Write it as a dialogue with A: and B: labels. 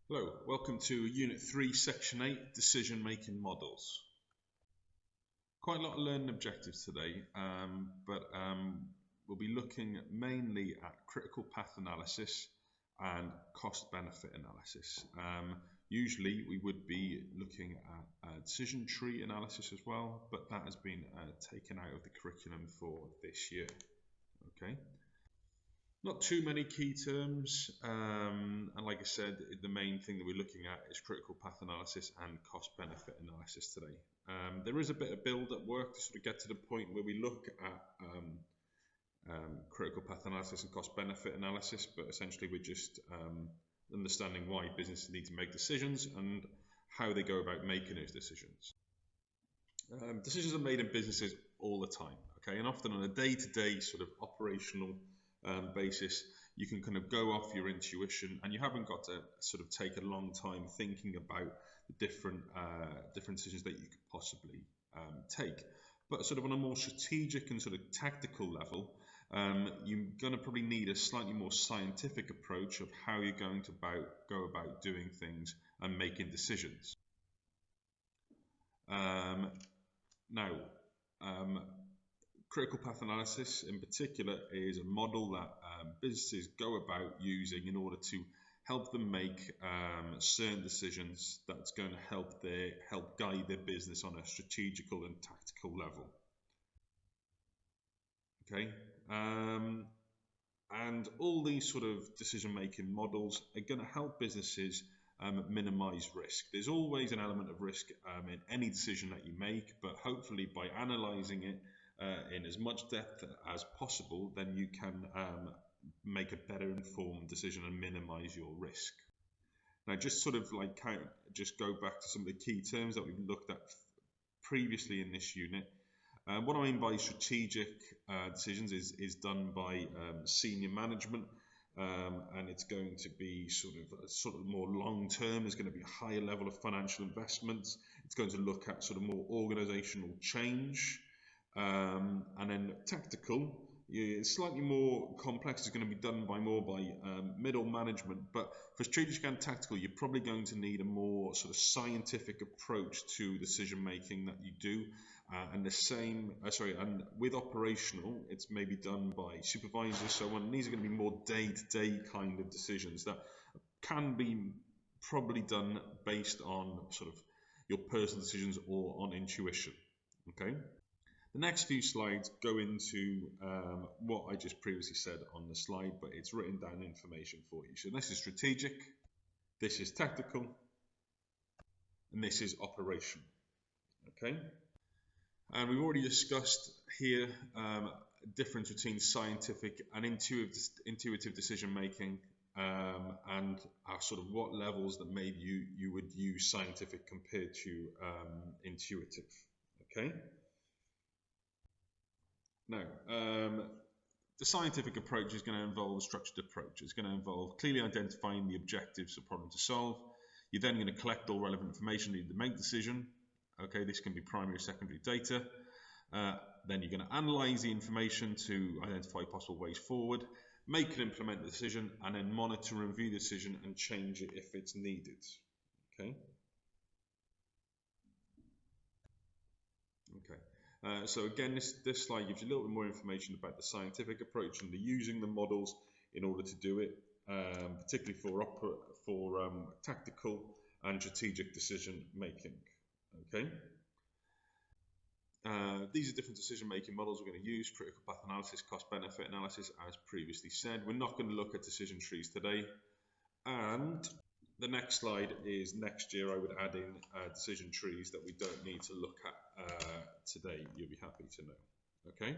A: Hello, welcome to Unit 3, Section 8, Decision Making Models. Quite a lot of learning objectives today, but we'll be looking mainly at critical path analysis and cost-benefit analysis. Usually we would be looking at decision tree analysis as well, but that has been taken out of the curriculum for this year. Okay. Not too many key terms, and like I said, the main thing that we're looking at is critical path analysis and cost-benefit analysis today. There is a bit of build-up work to sort of get to the point where we look at critical path analysis and cost-benefit analysis, but essentially we're just understanding why businesses need to make decisions and how they go about making those decisions. Decisions are made in businesses all the time, okay, and often on a day-to-day sort of operational basis, you can kind of go off your intuition, and you haven't got to sort of take a long time thinking about the different decisions that you could possibly take. But sort of on a more strategic and sort of tactical level, you're going to probably need a slightly more scientific approach of how you're going to go about doing things and making decisions. Critical path analysis in particular is a model that businesses go about using in order to help them make certain decisions that's going to help guide their business on a strategical and tactical level. Okay, and all these sort of decision-making models are going to help businesses minimize risk. There's always an element of risk in any decision that you make, but hopefully by analyzing it in as much depth as possible, then you can make a better informed decision and minimize your risk. Now, just sort of like just go back to some of the key terms that we've looked at previously in this unit. What I mean by strategic decisions is done by senior management, and it's going to be sort of more long term. There's going to be a higher level of financial investments. It's going to look at sort of more organizational change. And then tactical, it's slightly more complex. It's going to be done more by middle management. But for strategic and tactical, you're probably going to need a more sort of scientific approach to decision making that you do. And with operational, it's maybe done by supervisors, so on. These are going to be more day-to-day kind of decisions that can be probably done based on sort of your personal decisions or on intuition. Okay. The next few slides go into what I just previously said on the slide, but it's written down information for you. So this is strategic, this is tactical, and this is operational. Okay, and we've already discussed here difference between scientific and intuitive decision making, and sort of what levels that maybe you would use scientific compared to intuitive. Okay. Now, the scientific approach is going to involve a structured approach. It's going to involve clearly identifying the objectives of the problem to solve. You're then going to collect all relevant information needed to make a decision. Okay, this can be primary or secondary data. Then you're going to analyze the information to identify possible ways forward, make and implement the decision, and then monitor and review the decision and change it if it's needed. Okay. Okay. So again, this slide gives you a little bit more information about the scientific approach and using the models in order to do it, particularly for tactical and strategic decision making. Okay. These are different decision making models we're going to use: critical path analysis, cost benefit analysis, as previously said. We're not going to look at decision trees today, and the next slide is next year I would add in decision trees that we don't need to look at today. You'll be happy to know. Okay.